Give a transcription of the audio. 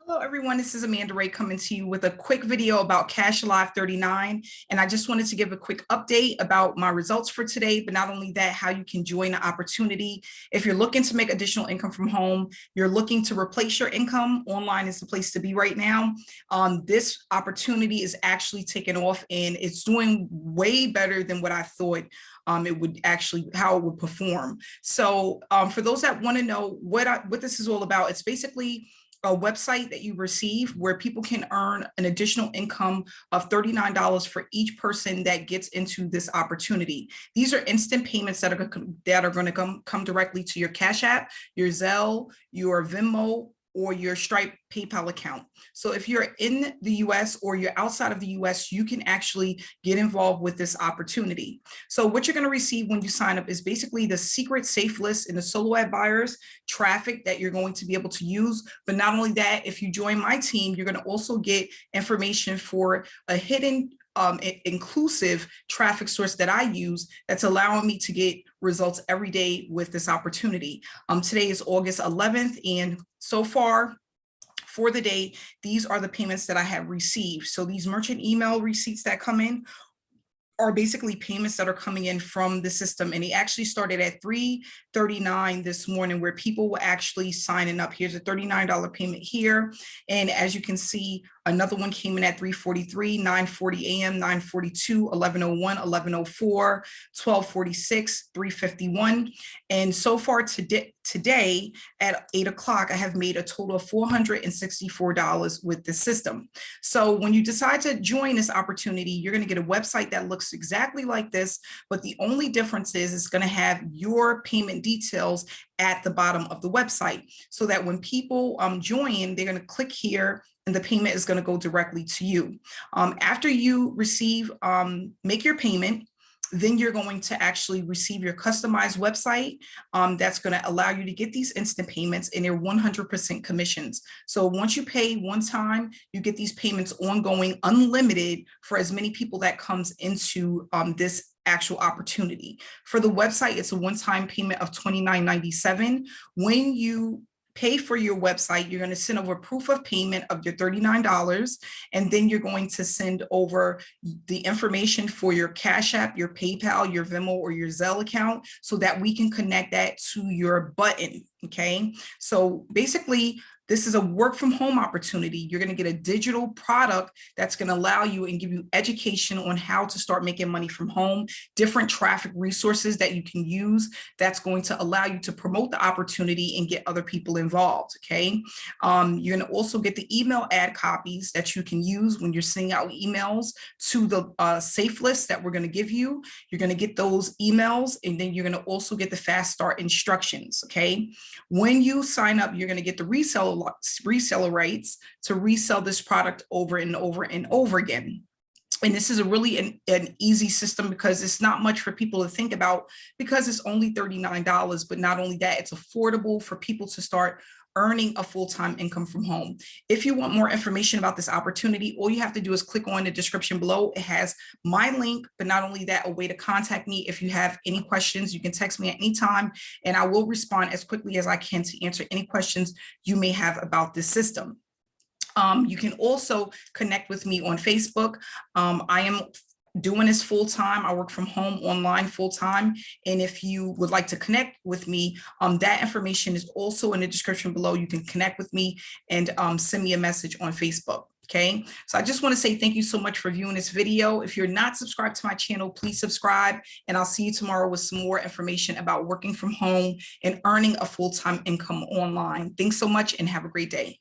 Hello, everyone. This is Amanda Ray coming to you with a quick video about Cash Live 39. And I just wanted to give a quick update about my results for today, but not only that, how you can join the opportunity. If you're looking to make additional income from home, you're looking to replace your income, online is the place to be right now. This opportunity is actually taking off and it's doing way better than what I thought it would actually, how it would perform. So for those that want to know what this is all about, it's basically a website that you receive where people can earn an additional income of $39 for each person that gets into this opportunity. These are instant payments that are going to come directly to your Cash App, your Zelle, your Venmo, or your Stripe PayPal account. So if you're in the US or you're outside of the US, you can actually get involved with this opportunity. So what you're going to receive when you sign up is basically the secret safe list and the solo ad buyers traffic that you're going to be able to use. But not only that, if you join my team, you're going to also get information for a hidden inclusive traffic source that I use that's allowing me to get results every day with this opportunity. Today is August 11th, and so far for the day, these are the payments that I have received. So these merchant email receipts that come in are basically payments that are coming in from the system. And they actually started at $3.39 this morning, where people were actually signing up. Here's a $39 payment here. And as you can see, another one came in at $3.43, 9:40 a.m., 9:42, 11:01, 11:04, 12:46, 3:51. And so far today at 8 o'clock, I have made a total of $464 with the system. So when you decide to join this opportunity, you're going to get a website that looks exactly like this, but the only difference is it's going to have your payment details at the bottom of the website, so that when people join, they're going to click here and the payment is going to go directly to you. After you receive, make your payment, then you're going to actually receive your customized website that's going to allow you to get these instant payments, and they're 100% commissions. So once you pay one time, you get these payments ongoing, unlimited, for as many people that comes into this actual opportunity. For the website, it's a one-time payment of $29.97. When you pay for your website, you're going to send over proof of payment of your $39, and then you're going to send over the information for your Cash App, your PayPal, your Venmo, or your Zelle account, so that we can connect that to your button. Okay, so basically, this is a work from home opportunity. You're going to get a digital product that's going to allow you and give you education on how to start making money from home, different traffic resources that you can use that's going to allow you to promote the opportunity and get other people involved. Okay. You're going to also get the email ad copies that you can use when you're sending out emails to the safe list that we're going to give you. You're going to get those emails, and then you're going to also get the fast start instructions. Okay. When you sign up, you're going to get the reseller rights to resell this product over and over and over again. And this is a really an easy system, because it's not much for people to think about, because it's only $39. But not only that, it's affordable for people to start earning a full-time income from home. If you want more information about this opportunity, all you have to do is click on the description below. It has my link, but not only that, a way to contact me. If you have any questions, you can text me at any time, and I will respond as quickly as I can to answer any questions you may have about this system. You can also connect with me on Facebook. I am doing this full time. I work from home online full time. And if you would like to connect with me, that information is also in the description below. You can connect with me and send me a message on Facebook. Okay, so I just want to say thank you so much for viewing this video. If you're not subscribed to my channel, please subscribe, and I'll see you tomorrow with some more information about working from home and earning a full-time income online. Thanks so much, and have a great day.